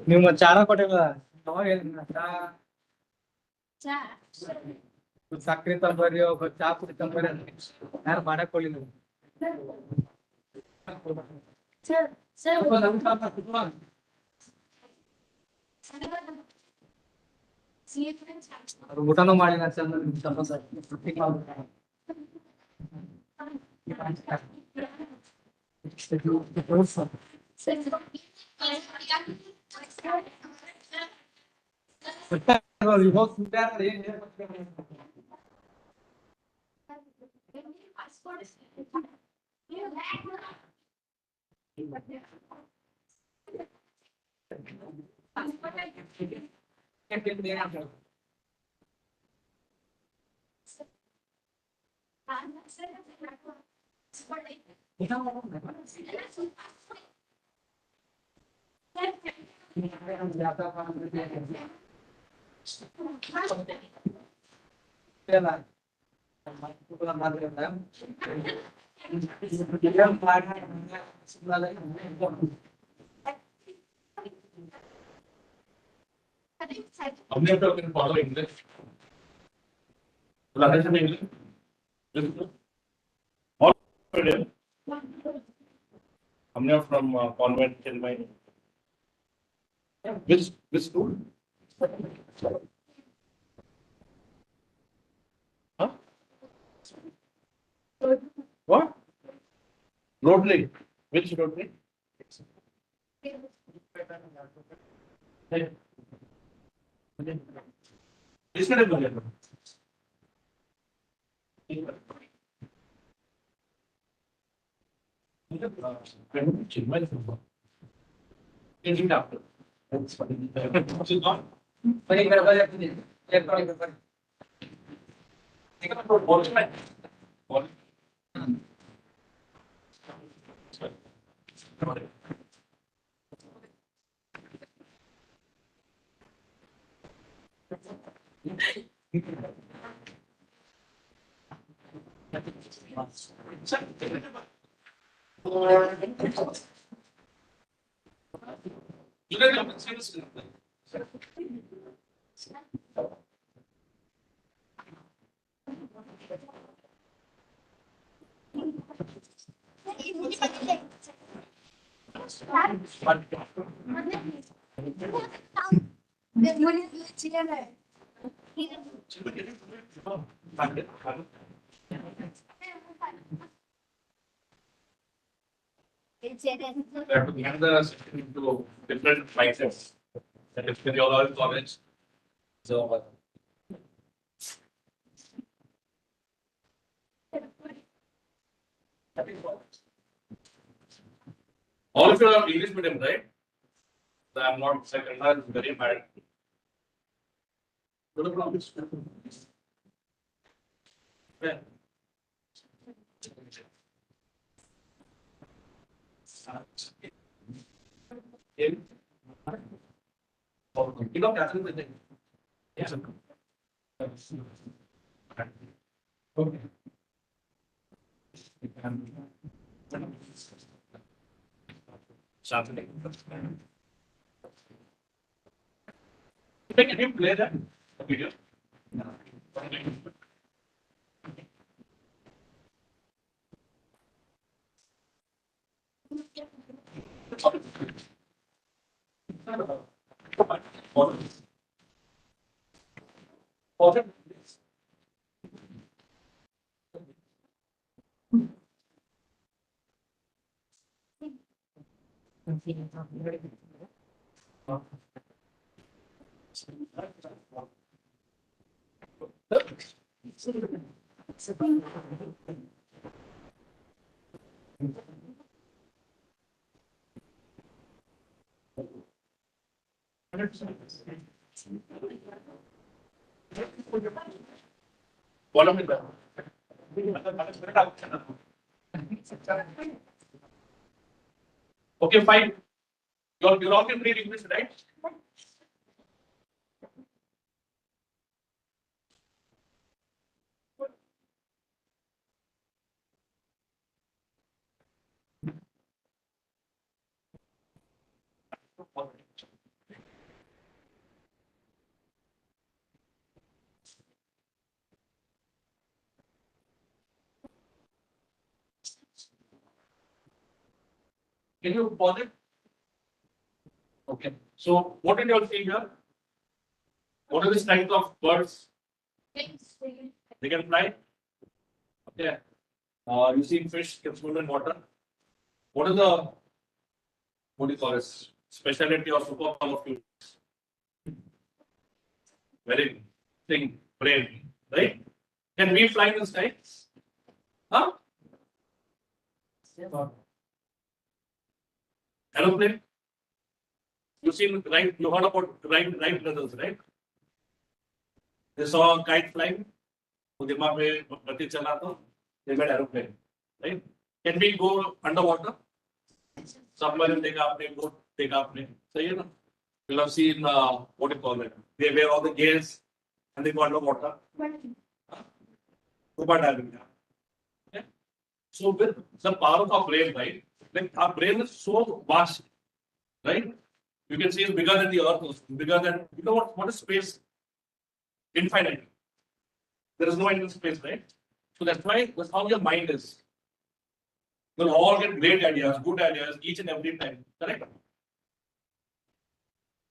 ನೀವು ಚಾರ ಕೊಟ್ಟಿಲ್ಲ ಅವಾಗ ಹೇಳಿದ್ನ ಚಾ ಸಕ್ರೆ ತಂಬರಿ ಚಾ ಪುಡಿ ತಂಬರಿ ಯಾರು ಮಾಡಕ್ ಹೋಗಿಲ್ಲ ಊಟನೂ ಮಾಡಿನ ಚಂದ हमने तो अपने फॉलो इंग्लिश लैंग्वेज में इंग्लिश और हमने from convent Chennai which school huh what Rotary which Rotary इसका नहीं बोलिए चिन्मय इंजीनियर डॉक्टर बड़ी बराबर इलेक्ट्रॉनिक पेपर देखा तो बोल में बोल We have to get the system into different mindsets. That is when you all are in college. So, all of you are English medium, right? So I'm not second. That's very bad. No problem. Yeah. You know, Catherine, with it. Yes. Okay. Saturday. Can you play that video? No. Bottom is that. Okay, fine. You're all can read English, right? Can you pause it? Okay. So what did you all see here? What are the types of birds? They can fly. Okay. You see fish can swim in water. What is the what do you call it? Speciality or superpower of humans? Very thing, brain, right? Can we fly in the sky? Huh? Aeroplane? You seen right? You heard about Wright brothers, right? They saw a kite flying. वो दिमाग में गति चला तो they made aeroplane, right? Can we go underwater? Submarine देखा आपने, boat देखा आपने, सही है ना? You'll have seen what do you call it? They wear all the gears and they go underwater. Scuba diving. Okay? So with the power of our brain, right? Like our brain is so vast, right? You can see it's bigger than the earth, bigger than you know what is space? Infinite. There is no end in space, right? So that's how your mind is. You'll all get great ideas, good ideas each and every time. Correct?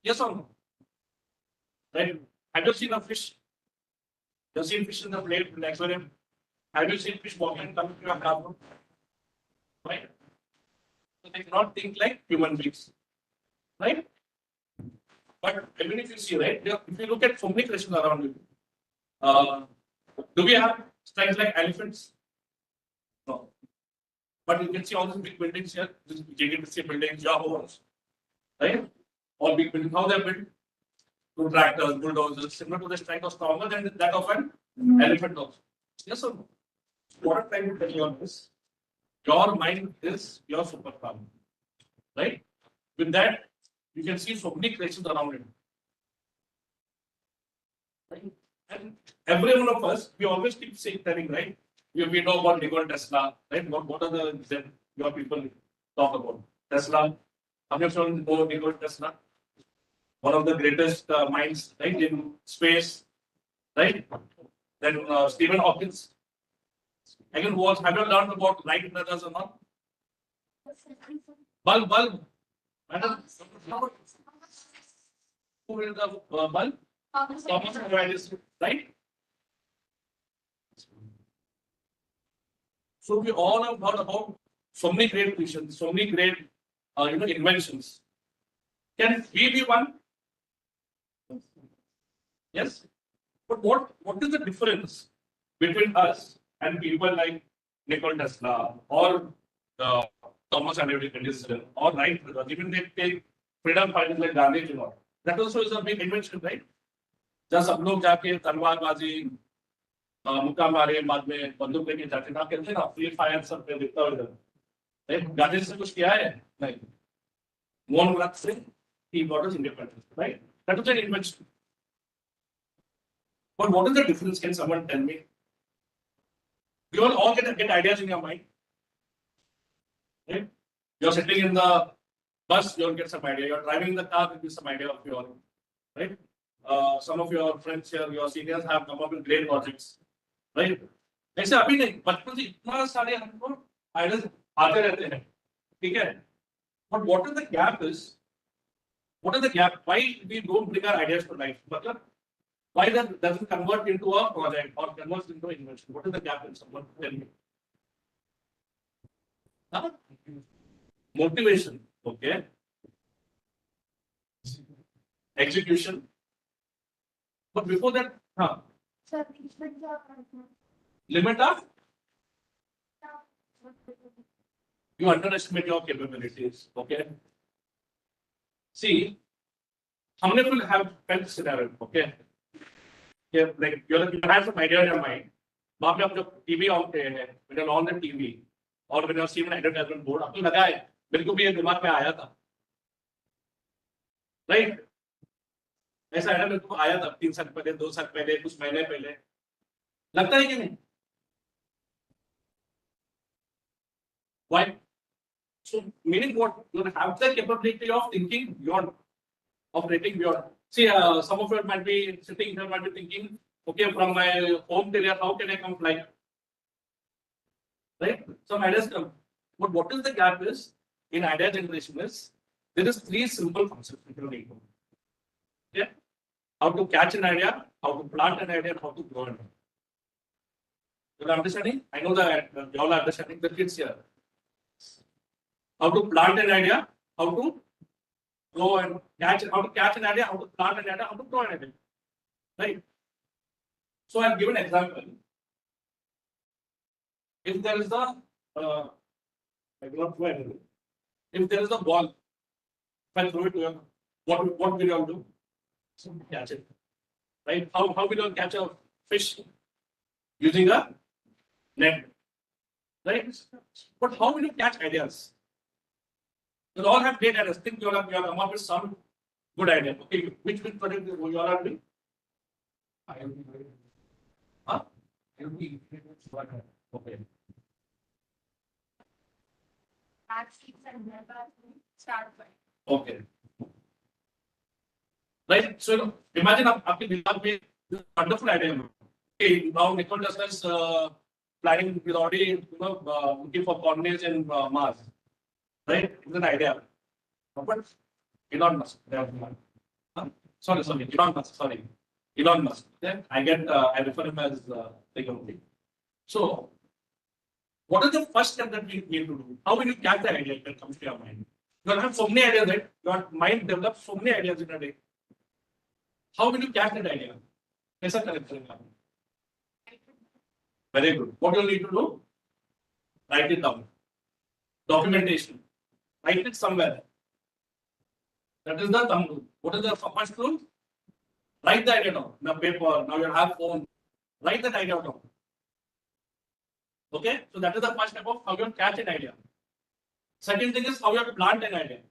Yes or no? Right? Have you seen a fish? Have you seen fish in the plate in the aquarium? Have you seen fish walking coming to your car? Right? So they cannot think like human beings. Right? But even if you see, right, if you look at so many creatures around you, do we have strengths like elephants? No. But you can see all these big buildings here, this gigantic buildings, Yahoo, right? All big buildings, how they're built? Through tractors, bulldozers, similar to the strength or stronger than that of an elephant also. Yes or no? What I'm trying to tell you on this, your mind is your superpower, right? With that, you can see so many creatures around it. Right? And every one of us, we always keep saying, telling, right? We know about Nikola Tesla, right? What are the your people talk about? Tesla. How many of you know Nikola Tesla? One of the greatest minds, right, in space, right? Then Stephen Hawking. Again, who else? Have you learned about Wright brothers or not? Bulb. Madam, who is the bulb? Thomas Edison, right? So we all have heard about so many great visions, so many great, inventions. Can we be one? Yes. But what is the difference between us and people like Nikola Tesla or Thomas Edison or Wright brothers? Even they take freedom fighters like Gandhi, you know. That also is a big invention, right? जब सब लोग जाके तलवारबाजी मुक्का मारे बाद में बंदूक लेके जाते ना कहते ना फ्री फायर सब पे दिखता है इधर गांधी से कुछ किया है नहीं मोहनदास से he got us independence, right? That was an invention. But what is the difference? Can someone tell me? You all get ideas in your mind, right? You're sitting in the bus, you'll get some idea. You're driving in the car, you'll get some idea of your, right? Some of your friends here, your seniors have come up with great projects, right? ऐसे अभी नहीं बचपन से इतना सारे हमको ideas आते रहते हैं, ठीक है? But what is the gap is? What is the gap? Why we don't bring our ideas to life? मतलब why that doesn't convert into a project or converts into an invention? What is the gap in someone tell me? Huh? Motivation, okay? Execution. But before that, limit of you underestimate your capabilities. Okay. See, How many will have felt scenario? Okay. Yeah, like you have some idea in your mind. वहाँ पे आप जब TV on पे है, when you're on the TV और when you're seeing an advertisement board, आपको लगा है, मेरे को भी ये दिमाग में आया था, right? ऐसा है ना, मेरे को आया था 3 साल पहले, 2 साल पहले, कुछ महीने पहले, लगता है कि नहीं? Why? So meaning what? You have the capability of thinking beyond, of rating beyond. See, some of you might be sitting here, might be thinking, okay, from my home area, how can I come flying? Right? Some ideas come. But what is the gap is, in idea generation is, there is 3 simple concepts you need to know. Yeah? How to catch an idea, how to plant an idea, and how to grow an idea. You are understanding? I know that you all are understanding, the kids here. How to plant an idea, how to grow and catch, how to catch an idea, how to plant an idea, how to grow an idea. Right? So I'll give an example. If there is the, I will not throw anything. If there is a ball, if I throw it to you, what will you all do? Catch it. Right? How will you all catch a fish? Using a net. Right? But how will you catch ideas? You all have great ideas. Think you all have come up with some good idea. Okay, which project you all are doing? Huh? Okay. Okay. Right. So imagine आपके दिमाग में wonderful idea. Okay, now Nicole is planning with already looking for colonies in Mars. Right? It's an idea. But Elon Musk. Huh? Sorry, Elon Musk. Sorry, Elon Musk. Then I refer him as the So, what is the first step that we need to do? How will you catch the idea that comes to your mind? You have so many ideas, right? Your mind develops so many ideas in a day. How will you catch that idea? Kaisa करेंगे? Very good. What you need to do? Write it down. Documentation. Write it somewhere. That is the thumb rule. What is the first rule? Write the idea down. Now paper, now you have phone. Write that idea down. Okay? So that is the first step of how you catch an idea. Second thing is how you have to plant an idea.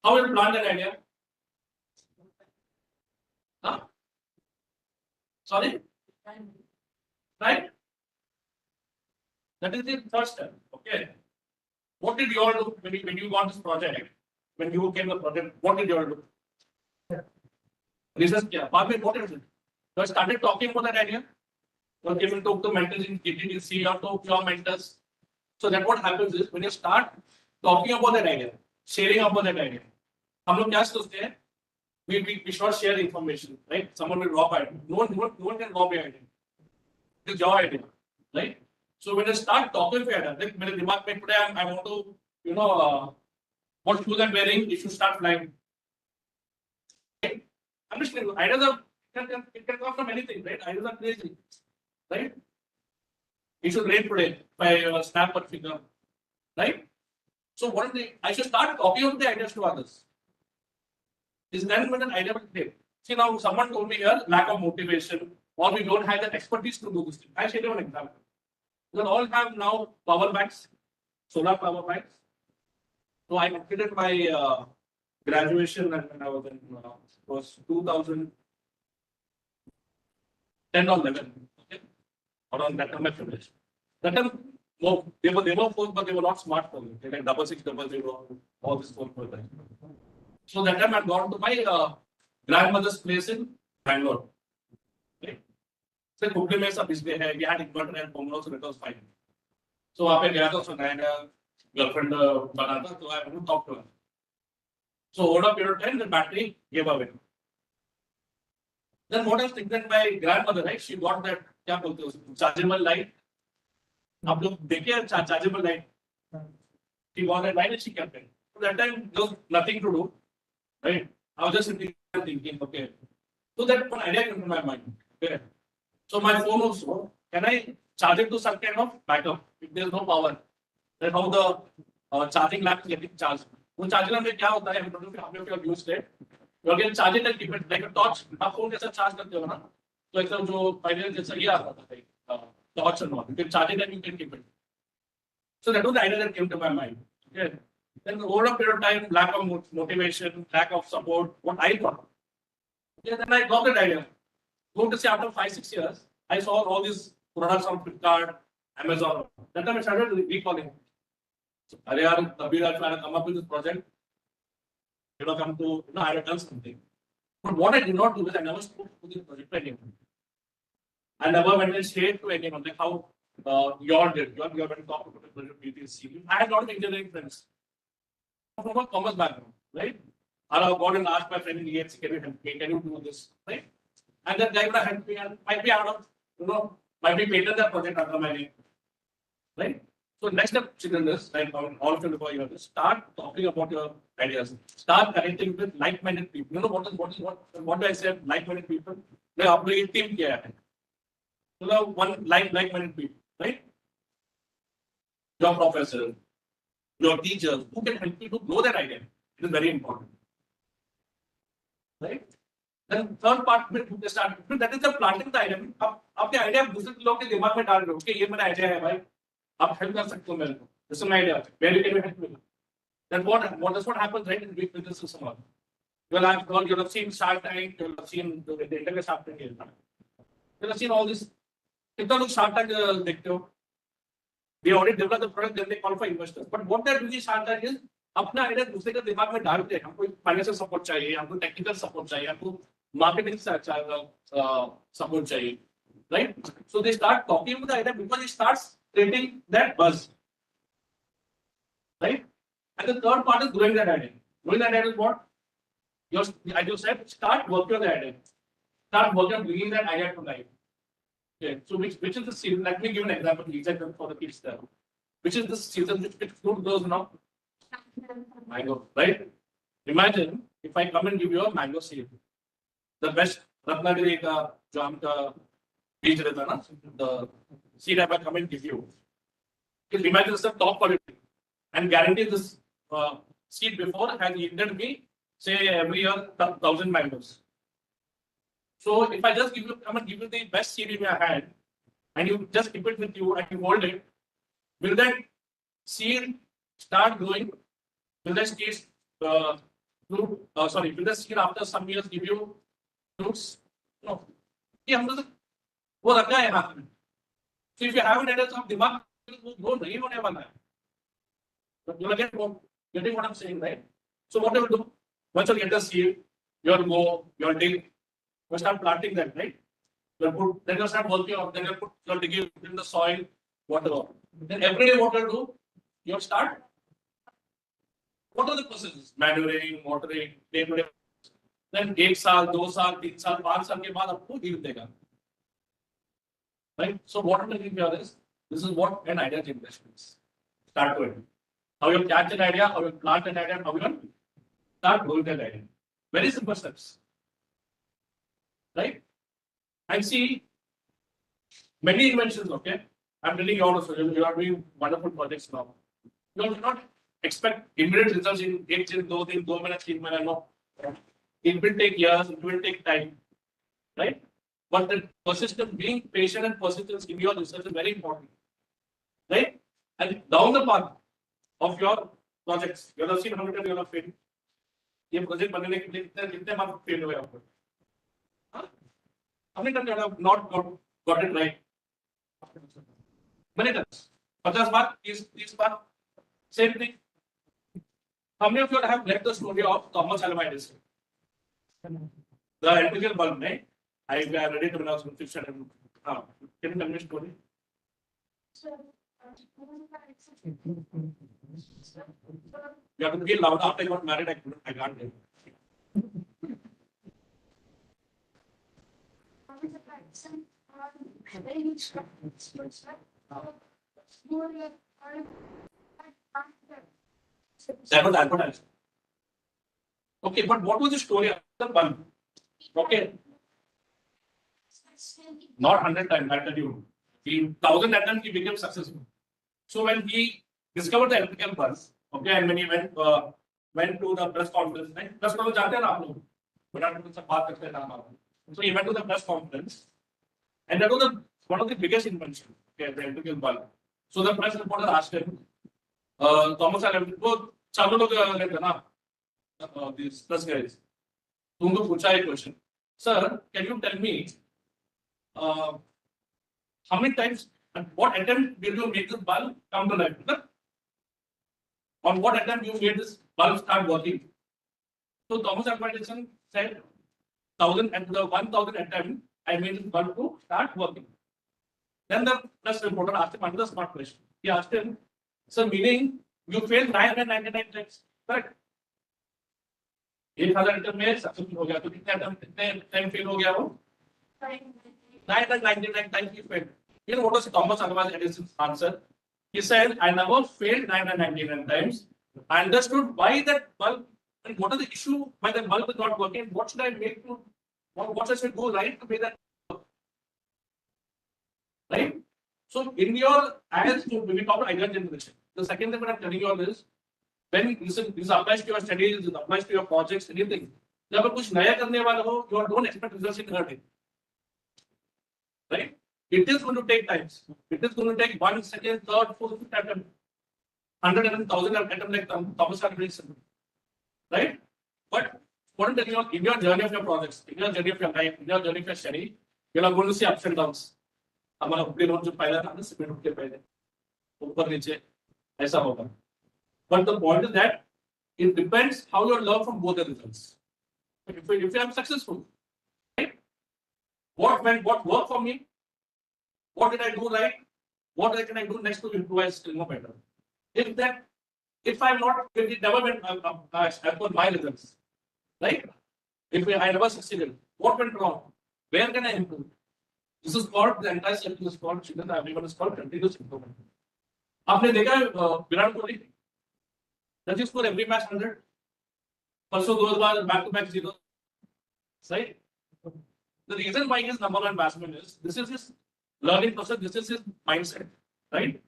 How you plant an idea? Huh? Sorry? Right? That is the first step. Okay. What did you all do when you got this project? When you came to the project, what did you all do? Research kya? What is it? So I started talking about that idea. You came and talk to mentors in GTDC or to your mentors. So then what happens is when you start talking about that idea, sharing about that idea, हम लोग क्या सोचते हैं? We should not share information, right? Someone will rob it. No one can rob your idea. It's your idea, right? So when you start talking to idea, like मेरे दिमाग में today I want to, what shoes I'm wearing, you should start flying. Right? I'm just saying, ideas are, it can come from anything, right? Ideas are crazy, right? You should rain today by snap or finger, right? So what is I should start talking about the ideas to others. Is then when an idea will take. See now someone told me here lack of motivation or we don't have the expertise to do this thing. I'll share you an example. We all have now power banks, solar power banks. So I completed my graduation when I was in was 2010 or 11. Okay, around that time I finished. That time, no, they were phones, but they were not smartphones. They like 6600, all these phones were there. So that time I had gone to my grandmother's place in Bangalore. Okay. So Google में सब इसमें है. We had inverter and home also it was fine. So वहाँ पे गया था उसने नया girlfriend बना था, so I went to talk to her. So over a period of time, the battery gave away. Then what I was thinking, my grandmother, right? She got that क्या बोलते हैं उसको chargeable light. आप लोग देखिए chargeable light. She got that light and she kept it. So that time there was nothing to do, right? I was just sitting there thinking, okay. So that one idea came to my mind. Okay. So my phone also, can I charge it to some kind of backup if there is no power? That's how the charging lamp is getting charged. वो charging lamp में क्या होता है? I don't know if you have used it. You can charge it and keep it like a torch. आप phone कैसा charge करते हो ना? तो एकदम जो पहले जैसा ये आता था like torch and all. You can charge it and you can keep it. So that was the idea that came to my mind. Okay. Then over a period of time, lack of motivation, lack of support, what I thought. Yeah, then I got that idea. Go to say after 5-6 years, I saw all these products on Flipkart, Amazon. That time I started recalling. So, Are yaar, Kabir, I trying to come up with this project. Come to, I had done something. But what I did not do is I never spoke to this project to anyone. I never went and stayed to anyone, like how you all did. You all went and talked to the project BTC. I had a lot of engineering friends from a commerce background, right? I have gone and asked my friend in EHC, can you help me? Can you do this? Right? And that guy would have helped me and might be out of, might be patented that project under my name. Right? So next step, children, is like all of you before you start talking about your ideas. Start connecting with like-minded people. You know what do I say? Like-minded people. They operate a team here. One like-minded people, right? Your professor, your teachers, who can help you to grow that idea. It is very important. Right? Then third part में they start. That is the planting the idea. आप अपने idea दूसरे लोगों के दिमाग में डाल रहे हो कि ये मेरा idea है भाई. आप help कर सकते हो मेरे को. This is my idea. Where you can help me? Then what happens right in big business system? You'll have seen Shark Tank. You'll have seen the internet Shark Tank. You'll have seen all this. कितना लोग Shark Tank देखते हो? They already develop the product, then they call for investors. But what they're doing Shark Tank is अपना idea दूसरे के दिमाग में डालते हैं. हमको फाइनेंशियल सपोर्ट चाहिए, हमको टेक्निकल सपोर्ट चाहिए, हमको marketing support चाहिए, right? So they start talking about the idea because it starts creating that buzz, right? And the third part is growing that idea. Growing that idea is what? I just said, start working on the idea. Start working on bringing that idea to life. Okay. So which is the season? Let me give an example for the kids there. Which is the season which fruit grows now? Mango, right? Imagine if I come and give you a mango seed. The best Ratnagiri ka jam ka beej rehta na, the seed I come and give you. Imagine this is the top quality and guarantee this seed before has yielded me say every year 1,000 mangoes. So if I just come and give you the best seed in your hand and you just keep it with you and you hold it, will that seed start growing? Will that seed will the seed after some years give you fruits? No. वो रखा है हाथ में. So if you have it at some दिमाग वो grow नहीं होने वाला है. But you'll getting what I'm saying, right? So what do you do? Once you get the seed, you'll go, you'll dig, you start planting that, right? Then you start working on, then you'll dig it in the soil, whatever. Then every day what you'll do, you'll start. What are the processes? Manuring, watering, day-to-day. Then 1 साल, 2 साल, 3 साल, 5 साल के बाद आपको yield देगा. Right? So what I'm telling here is, this is what an idea generation is. Start to it. How you catch an idea, how you plant an idea, how you start growing that idea. Very simple steps. Right? And see, many inventions, okay? I'm telling you also, you are doing wonderful projects now. You do not expect immediate results in 1 दिन, 2 दिन, 2 minutes, 3 minutes, no. It will take years, it will take time. Right? But the persistence, being patient and persistence in your research is very important. Right? And down the path of your projects, you have seen how many times you have failed. ये project बनने के लिए कितने बार fail हुए आपको? How many times you have not got it right? Many times. 50 bar, 30 bar, same thing. How many of you have read the story of Thomas Alva Edison? The electrical bulb, right? I read it when I was in fiction. Can you tell me a story? You have to be loud. After I got married, I can't tell. That was advertised. Okay, but what was the story of the bulb? Okay. Not 100 times, I tell you. In 1,000 attempts, he became successful. So when he discovered the electrical bulb, okay, and when he went to the press conference, right? Press conference जाते हैं ना आप लोग. So he went to the press conference, and that was one of the biggest inventions. Okay, the electrical bulb. So the press reporter asked him, Thomas, I have to चालू लोग रहते ना, these press guys. तुमको पूछा एक question. Sir, can you tell me how many times and what attempt did you make this bulb come to life? On what attempt you made this bulb start working? So Thomas Alva Edison said, 1,000 at the 1,000 attempt, I made this bulb to start working. Then the press reporter asked him another smart question. He asked him, sir, meaning you failed 999 times, correct? 1,000 attempt में successful हो गया, तो कितने attempt कितने time fail हो गया वो? 999 times he failed. You know what was Thomas Alva Edison's answer? He said, I never failed 999 times. I understood why that bulb, and what is the issue why that bulb is not working. What should I make to, what should I do right to make that work? Right? So, in your, as when we talk about ideal generation, the second thing that I'm telling you all is, when this applies to your studies, this applies to your projects, anything. जब आप कुछ नया करने वाले हो, you don't expect results in a day. Right? It is going to take time. It is going to take 1 second, third, fourth, fifth attempt. 100 and 1,000 attempt like Thomas Alva Edison. Right? But what I'm telling you, in your journey of your projects, in your journey of your life, in your journey of your study, you're going to see ups and downs. हमारा ऊपरी road जो पहला था ना cement उठ के पहले ऊपर नीचे ऐसा होगा. But the point is that it depends how you learn from both the results. If I'm successful, right? What worked for me? What did I do right? What can I do next to improve and still more better? If I'm not, if it never went as per my results, right? If I never succeeded, what went wrong? Where can I improve? This is called the entire cycle is called children. Everyone is called continuous improvement. आपने देखा Virat Kohli? Does he score every match 100? परसों 2 बार back to back 0. Right? The reason why he is number one batsman is this is his learning process. This is his mindset. Right?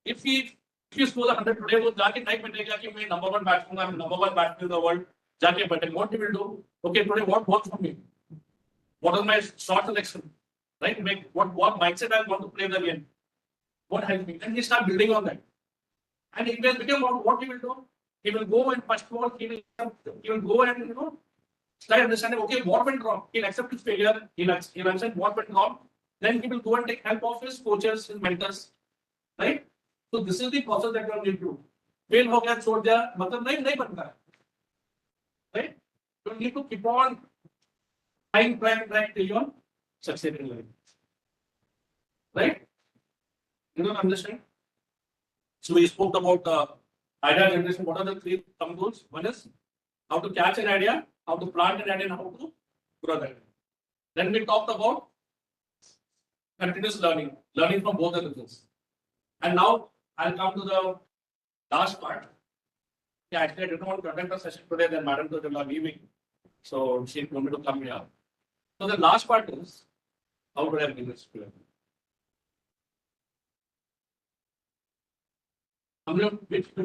If he scores 100 today, वो जाके type बैठेगा कि मैं number one batsman, I'm number one batsman in the world. जाके बैठेगा. What he will do? Okay, today what works for me? What is my shot selection? Right? What mindset I want to play the game? What helps me? And he start building on that. And it will become what he will do. He will go and first ball. He will go and start understanding. Okay, what went wrong? He'll accept his failure. He'll understand what went wrong. Then he will go and take help of his coaches, his mentors. Right? So this is the process that you need to do. Fail हो गया छोड़ दिया मतलब नहीं बनता. Right? You need to keep on trying till you succeed in life. Right? You don't understand? So we spoke about idea generation. What are the 3 thumb rules? One is how to catch an idea, how to plant an idea, and how to grow that idea. Then we talked about continuous learning from both the results. And now I'll come to the last part. Yeah, actually I didn't want to attend the session today, then Madam told me leaving. So she told me to come here. So the last part is how do I bring this to you?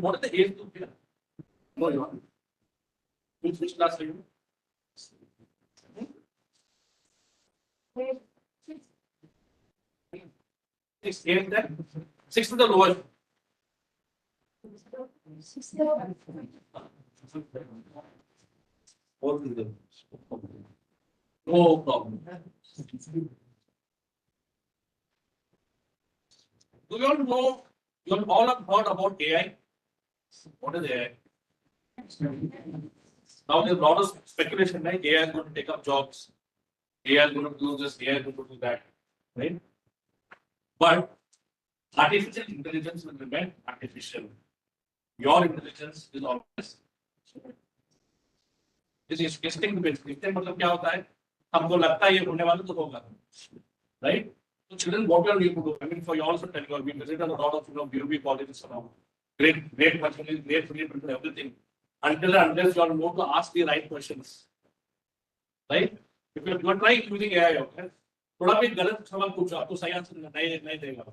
What is the age group here? No, you are. Which class are you? Six, eight, then? 6 to the lowest. No problem. Do you all know? You all have heard about AI? What is AI? Now there's a lot of speculation, right? AI is going to take up jobs. AI is going to do this, AI is going to do that, right? But artificial intelligence will remain artificial. Your intelligence is always is instinct based. Instinct मतलब क्या होता है? हमको लगता है ये होने वाला तो होगा, right? So children, what you need to do? I mean, for you also telling you, we visited a lot of beauty colleges around. Great facilities, great people, everything. Until and unless you are able to ask the right questions, right? If you are trying using AI, okay? थोड़ा भी गलत सवाल पूछो, आपको सही answer नहीं देगा.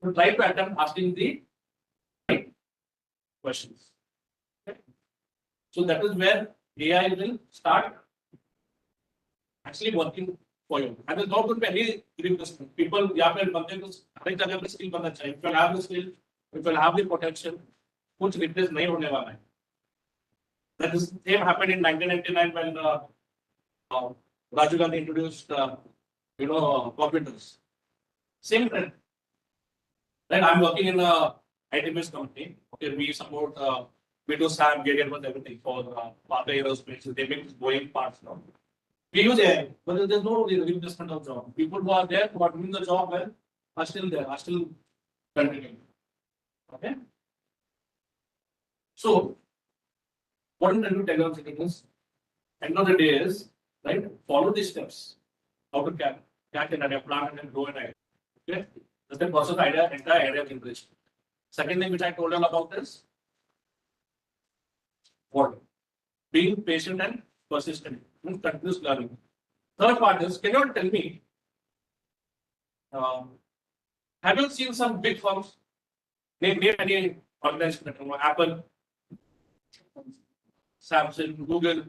So try to attempt asking the right questions. Okay? So that is where AI will start actually working for you. And there's not going to be any replacement. People, यहाँ पे बंदे को हर एक जगह पे skill बनना चाहिए. If you have the skill, if you have the potential, कुछ replace नहीं होने वाला है. That is same happened in 1999 when Rajiv Gandhi introduced computers. Same trend. Right? I'm working in a IT-based company. Okay, we support we do SAP, Gradient, everything for Bata Aerospace. They make Boeing parts now. We use AI, but there's no replacement of job. People who are there, who are doing the job well, are still there, are still continuing. Okay. So, what I'm trying to tell you is, end of the day is, right, follow these steps. How to catch an idea, plan and grow an idea. Okay. That's the process idea, entire idea generation. Second thing which I told you about is what? Being patient and persistent and continuous learning. Third part is, can you tell me, have you seen some big firms? Name any organization, Apple, Samsung, Google,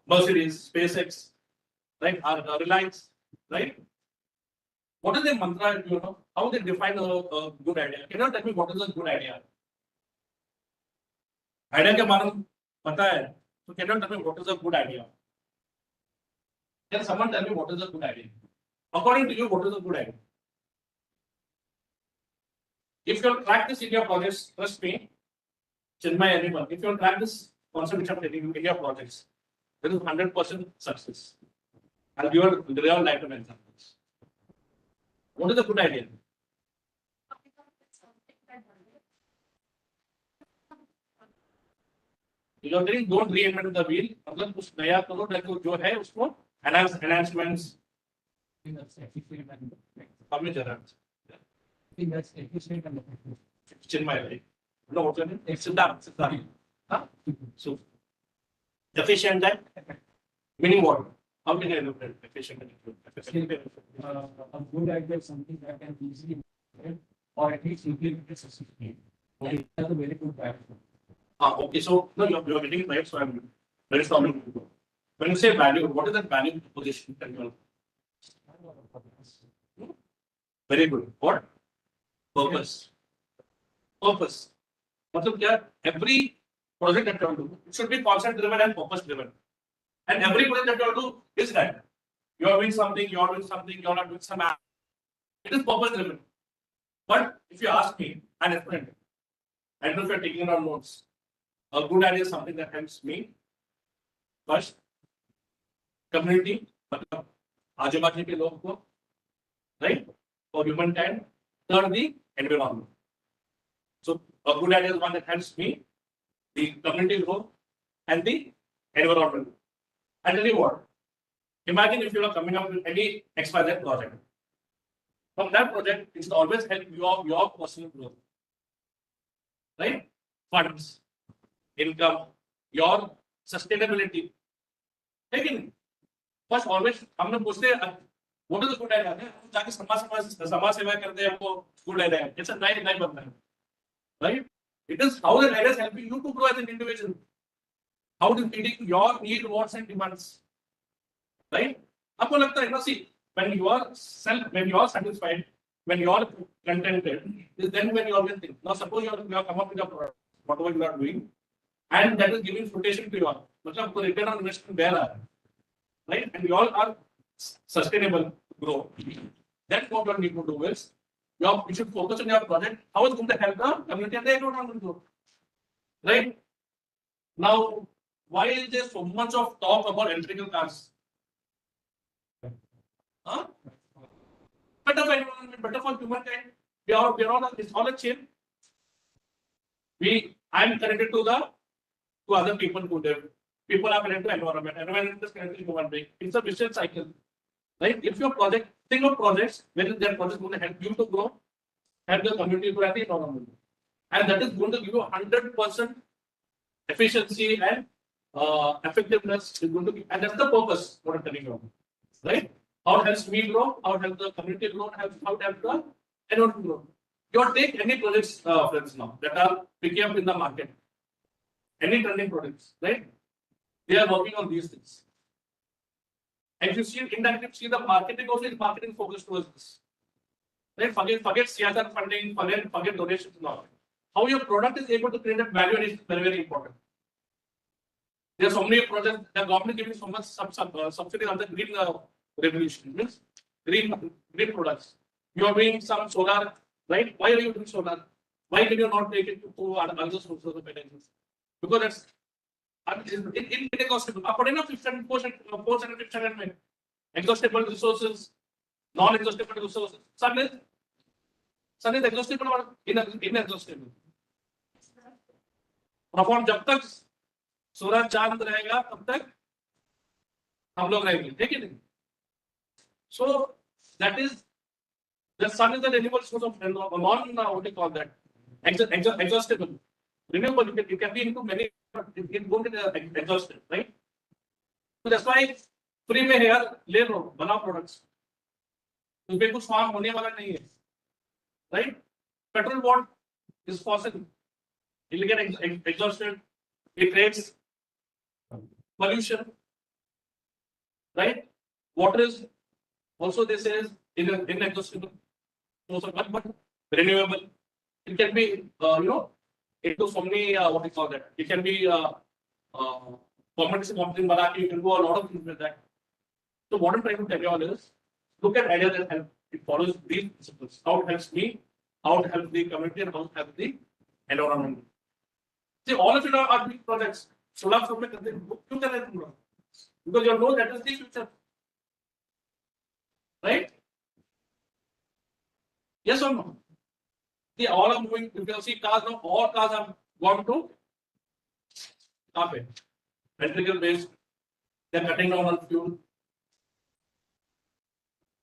Mercedes, SpaceX, right? Reliance, right? What is their mantra? You know, how they define a good idea? Can you tell me what is a good idea? Idea के बारे में पता है? So can you tell me what is a good idea? Can someone tell me what is a good idea? According to you, what is a good idea? If you crack this in your projects, trust me, Chinmay, anyone, if you crack this concept which I'm telling you in your projects, there is 100% success. I'll give you real life examples. What is a good idea? You're saying don't reinvent the wheel. मतलब कुछ नया करो ताकि जो है उसको enhancements. How many jars? Chinmay, no, what's your name? Siddharth. Huh? So efficient and meaning what? How can I look at efficient and efficient? A good idea is something that can easily implement or at least implement successfully. That's a very good idea. Okay, so no, you're getting it right, so I'm very sorry. When you say value, what is that value proposition? Very good. What? Purpose. Purpose. मतलब क्या? Every project that you do should be concept driven and purpose driven. And every project that you do is that you are doing something, you are doing something, you are not doing some act. It is purpose driven. But if you ask me, and a friend, I don't know if you're taking down notes. A good idea is something that helps me. First, community, मतलब आजू बाजू के लोग को, right? For humankind. Third, the environment. So a good idea is one that helps me, the community grow, and the environment. I tell you what. Imagine if you are coming up with any XYZ project. From that project, it should always help your personal growth. Right? Funds, income, your sustainability. Taking first always हमने पूछते what is a good idea? जाके समाज सेवा करते हैं हमको good idea. It's a nice बनता है. Right? It is how the idea is helping you to grow as an individual. How it is meeting your need, wants and demands. Right? आपको लगता है ना, see, when you are satisfied, when you are contented, is then when you always think. Now suppose you have come up with a product, whatever you are doing, and that is giving fruition to you all. मतलब आपको return on investment there are, right? And you all are sustainable growth. Then what you need to do is you should focus on your project. How it's going to help the community and the environment growth. Right? Now, why is there so much of talk about electrical cars? Huh? Better for environment, better for humankind. We are all it's all a chain. I am connected to other people who live. People are connected to environment. Environment is connected to human being. It's a vicious cycle. Right? If your project, think of projects, when their project is going to help you to grow, help the community to grow, the environment. And that is going to give you 100% efficiency and effectiveness is going to be, and that's the purpose what I'm telling you. Right? How it helps me grow, how it helps the community grow, how it helps the environment grow. You take any projects, friends, now that are picking up in the market. any trending products, right? They are working on these things. And if you see indirectly, see the marketing also is marketing focused towards this. Right? Forget CSR funding, forget donations now. How your product is able to create that value is very, very important. There are so many projects, the government is giving so much subsidy on the green revolution, means green products. You are doing some solar, right? Why are you doing solar? Why can you not take it to other sources of energy? Because that's inexhaustible. According to 400 exhaustible resources, non-exhaustible resources. Sun is exhaustible or inexhaustible? Perform जब तक सूरज चांद रहेगा तब तक हम लोग रहेंगे, ठीक है नहीं? So that is the sun is the renewable source of non what do you call that? Exhaustible. Renewable, it can be into many, it won't get exhausted, right? So that's why free में hair ले लो, बनाओ products, उसमें कुछ farm होने वाला नहीं है, right? Petrol bond is fossil, it will get exhausted, it creates pollution, right? Water is also, this is inexhaustible, but renewable. It can be, into so many, what we call that, it can be permanent something, you can do a lot of things with that. So what I'm trying to tell you all is, look at ideas that help, it follows these principles. How it helps me, how it helps the community, and how it helps the environment. See, all of you are doing projects. Solar solar you can do because you know that is the future, right? Yes or no? See, all are moving. You can see cars now. All cars have gone to electrical based. They are cutting down on fuel,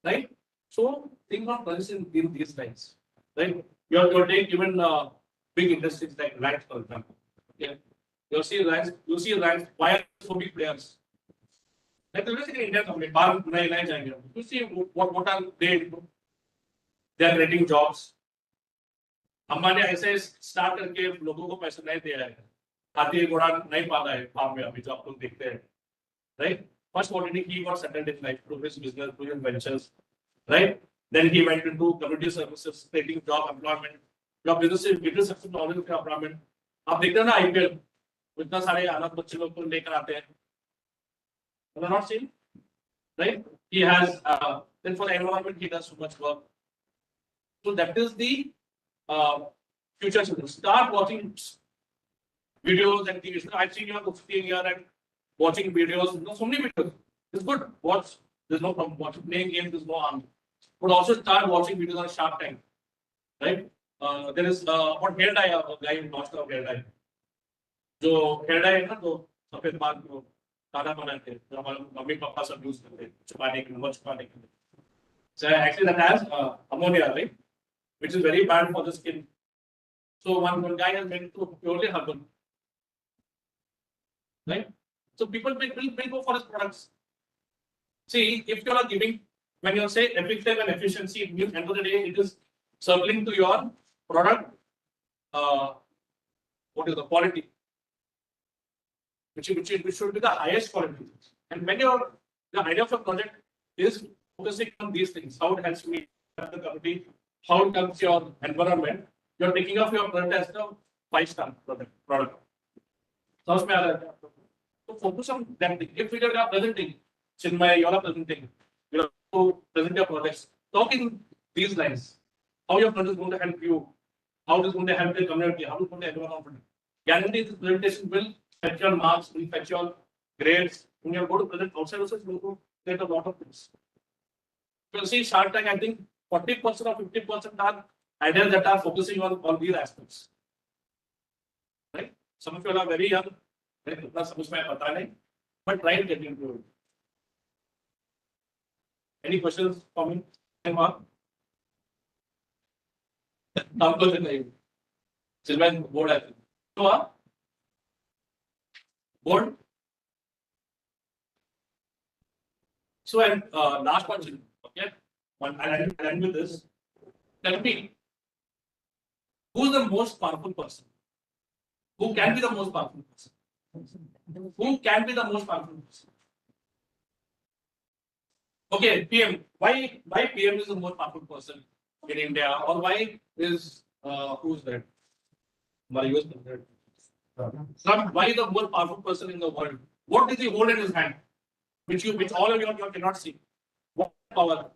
right? So think of transition in these lines, right? You're taking even big industries like rice, for example. Yeah. You see rice. Why are so big players? Like the basically Indian company, you see what are they? They are creating jobs. हमारे ऐसे start करके लोगों को पैसे नहीं दे रहे हैं, हाथी घोड़ा नहीं पा रहा है फार्म में अभी जो आप लोग देखते हैं, right? First what he got settled in life, to his business, to his ventures, right? Then he went into community services, creating job, employment. Your business is successful always with employment. आप देखते हैं ना IPL, इतना सारे अनाथ बच्चे लोग को लेकर आते हैं. You are not seeing, right? He has then for the environment he does so much work. So that is the future children. Start watching videos and TV. I've seen you sitting here and watching videos. So many videos. It's good. Watch. There's no problem. Watch playing games. There's no harm. But also start watching videos on Shark Tank. Right? There is what hair dye, a guy who lost of hair dye. जो hair dye है ना, तो सफेद बाल को काला बनाते हैं, जो हमारे मम्मी पापा सब यूज करते हैं छुपाने के लिए. So actually that has ammonia, right? Which is very bad for the skin. So one guy has made it to purely herbal, right? So people will go for his products. See, if you are giving, when you say effective and efficiency, it means end of the day it is circling to your product. What is the quality? Which should be the highest quality. And when the idea of a project is focusing on these things, how it helps me, the community, how it helps your environment, you're taking off your product as the 5-star product. So focus on that thing. If you are presenting, Chinmay, you are presenting, you have to present your products. Talk in these lines. How your product is going to help you, how it is going to help the community, how it is going to help the environment. Guarantee this presentation will fetch your marks, will fetch your grades. When you go to present outside also, you will get a lot of things. You will see Shark Tank, I think 40% or 50% are ideas that are focusing on all these aspects. Right? Some of you are very young, but try to get into it. Any questions for me? Board, I think. Board. So, and last question. Okay. I'll end with this. Tell me, who is the most powerful person? Who can be the most powerful person? Who can be the most powerful person? Okay, PM. Why PM is the most powerful person in India, or why is who's that? Why US president? Not why the most powerful person in the world. What does he hold in his hand? Which all of you cannot see. What power?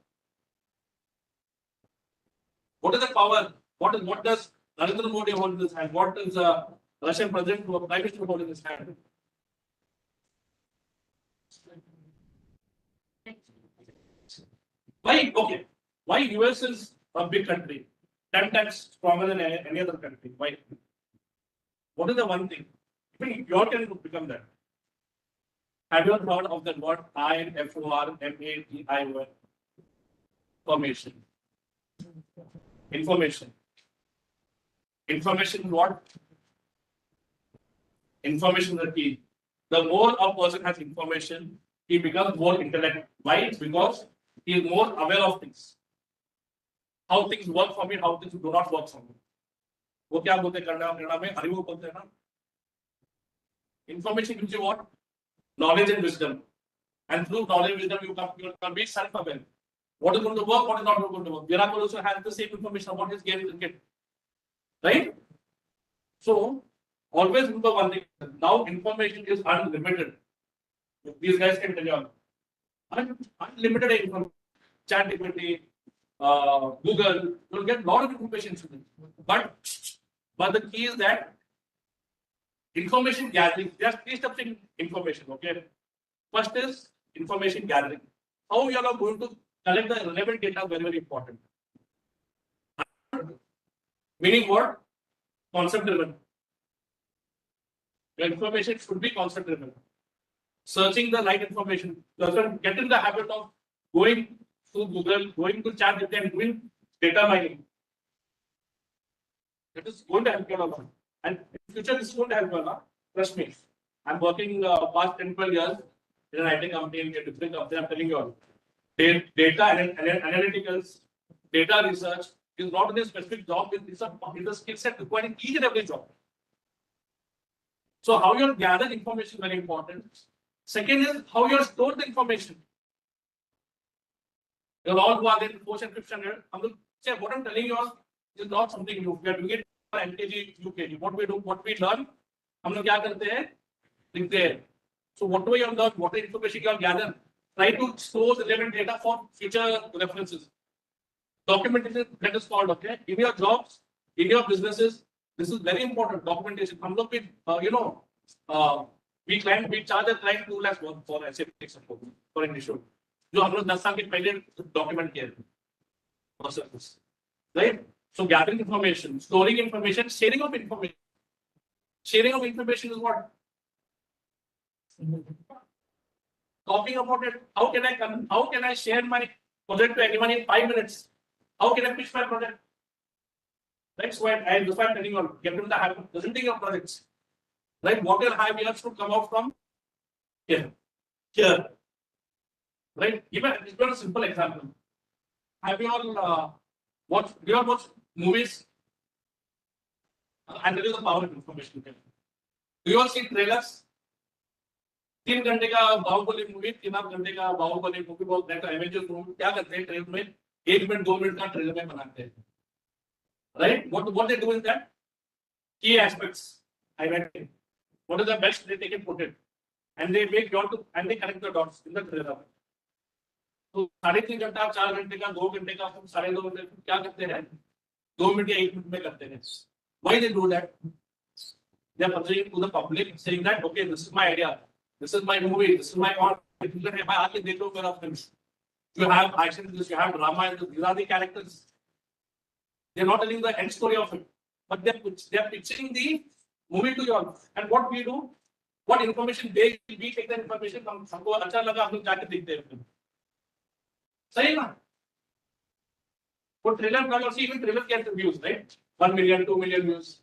What is the power? What does Narendra Modi hold in his hand? What is the Russian president or prime minister hold in his hand? Why? Okay. Why US is a big country, 10 times stronger than any other country? Why? What is the one thing? Even your can become that. Have you heard of that word INFORMATI? Information. Information. Information what? Information is the key. The more a person has information, he becomes more intelligent. Why? Because he is more aware of things. How things work for me, how things do not work for me. वो क्या बोलते हैं कन्नड़ा में हरिवो बोलते हैं ना. Information gives you what? Knowledge and wisdom. And through knowledge and wisdom, you can be self-aware. What is going to work, what is not going to work. Virat Kohli also has the same information about his game in cricket. Right? So, always remember one thing. Now, information is unlimited. These guys can tell you unlimited information. ChatGPT, Google, you'll get a lot of information from it. But the key is that information gathering, there are three steps in information, okay? First is information gathering. How you are going to collect the relevant data, very, very important. Meaning what? Concept driven. Your information should be concept driven. Searching the right information. Get in the habit of going to Google, going to ChatGPT and doing data mining. It is going to help you a lot. And in future, this is going to help you a lot. Trust me. I'm working past 10, 12 years in an IT company, in a different company. I'm telling you all. Data analyticals, data research is not only a specific job, it's a skill set required in each and every job. So how you gather information is very important. Second is how you store the information. You're all who are there in 4th and 5th standard. What I'm telling you is not something new. We are doing it for LKG, UKG. What we do, what we learn, हम लोग क्या करते हैं? लिखते हैं. So whatever you have learned, whatever information you have gathered, try to store the relevant data for future references. Documentation, that is called, okay? In your jobs, in your businesses, this is very important. Documentation. हम लोग भी, we charge a client 2 lakhs for SAP support for an issue. जो हम लोग 10 साल के पहले document किए थे. Right? So gathering information, storing information, sharing of information. Sharing of information is what? Talking about it. How can I share my project to anyone in 5 minutes? How can I pitch my project? That's why I'm telling you all, get into the habit of presenting your projects. Right? What you'll have here should come out from here. Here. Right? Even a simple example. Have you all do you all watch movies? And there is the power of information. Do you all see trailers? 3 घंटे का Baahubali movie, 3.5 घंटे का Baahubali movie बहुत Avengers movie क्या करते हैं trailer में 1 minute 2 minute का ट्रेलर में बनाते हैं. Right? What they do is that key aspects. I read what is the best way they can put it, and they make and they connect the dots in the trailer. तो 3.5 घंटा 4 घंटे का 2 घंटे का 2.5 घंटे क्या करते हैं 2 मिनट या 1 मिनट में करते हैं. Why they do that? They are presenting to the public saying that okay, this is my idea, this is my movie, this is my art. मैं आके देख लो मेरा films. You have action, you have drama, these are the characters. They are not telling the end story of it, but they are pitching the movie to you all. And what we do, what information we take the information from हमको अच्छा लगा हम लोग जाके देखते हैं. सही ना? वो ट्रेलर का और even trailer get views, right? 1 million, 2 million views.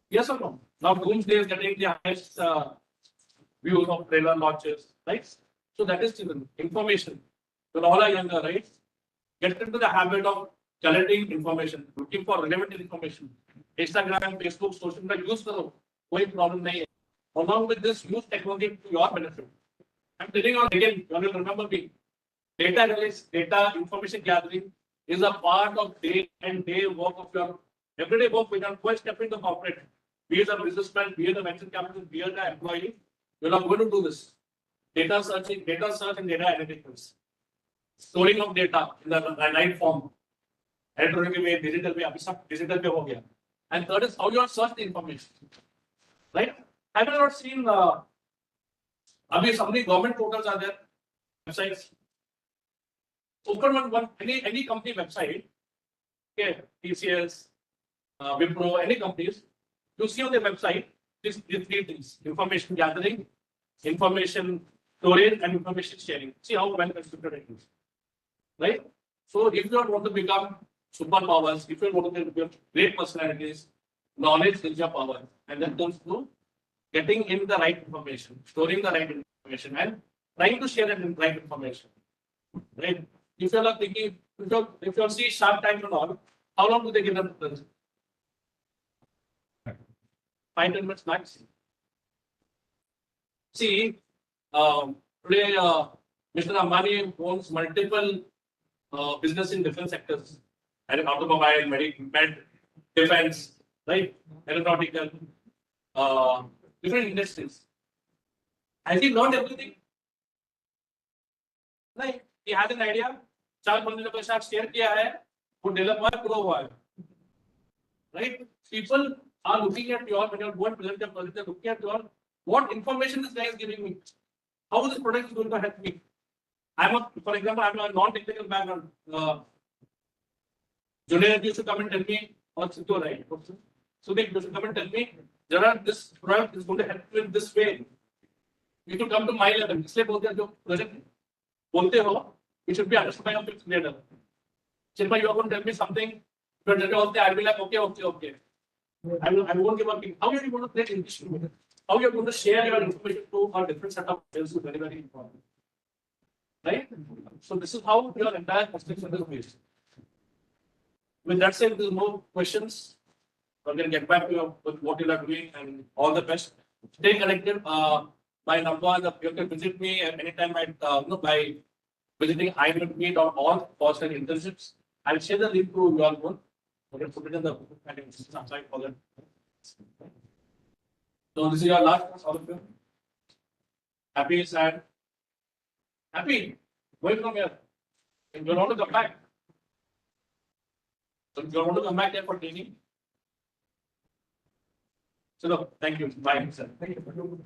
Yes or no? Now Doomsday is getting the highest views of trailer launches, right? So that is information. When all are younger, right? Get into the habit of collecting information, looking for relevant information. Instagram, Facebook, social media use करो, कोई problem नहीं है. Along with this, use technology to your benefit. I'm telling you again, you will remember me. Data analysis, data information gathering is a part of day and day work of your everyday work. When you first step into corporate, be it a businessman, be it a venture capitalist, be it an employee, you're not going to do this. Data searching, data search and data analytics. Storing of data in the right form. Electronic way, digital way, digital way हो गया. And third is how you search the information. Right? Have you not seen abhi so many government portals are there, websites. Open one any company website, okay, TCS, Wipro, any companies, you see on their website these three things: information gathering, information storage, and information sharing. See how well constructed it is, right? So if you want to become superpowers, if you want to become great personalities, knowledge is your power, and that comes through getting in the right information, storing the right information, and trying to share that right information, right? If you are thinking, if you see Shark Tank and all, how long do they give them to present? 5-10 minutes max. See, today Mr. Ambani owns multiple business in different sectors, and automobile, med, defense, right, aeronautical, different industries. Has he learned everything? नहीं, he has an idea. 4 बंदे के साथ share किया है, वो develop हुआ है, pro हुआ है. Right? People are looking at your when you're going to present your project, they're looking at your what information this guy is giving me. How this product is going to help me. For example, I'm a non-technical background. Junior used to come and tell me, or Sito, right? So they used to come and tell me, Gerard, this product is going to help you in this way. You should come to my level. इसलिए बोलते हैं जो project बोलते हो, it should be understood by a fifth grader. Shilpa, you are going to tell me something. But I'll be like, okay. I won't give up. How are you going to play English? How you are going to share your information to a different set of skills is very, very important. Right? So this is how your entire construction is based. With that said, there's no questions. You can get back to you with what you are doing and all the best. Stay connected. My number, you can visit me at any time by visiting iINVENT.org for study internships. I'll share the link to your one. Okay, put it in the site for that. So this is your last class, all of you. Happy, sad. Happy. Going from here. If you want to come back. So if you want to come back here for training. So no, thank you. Bye, sir. Thank you.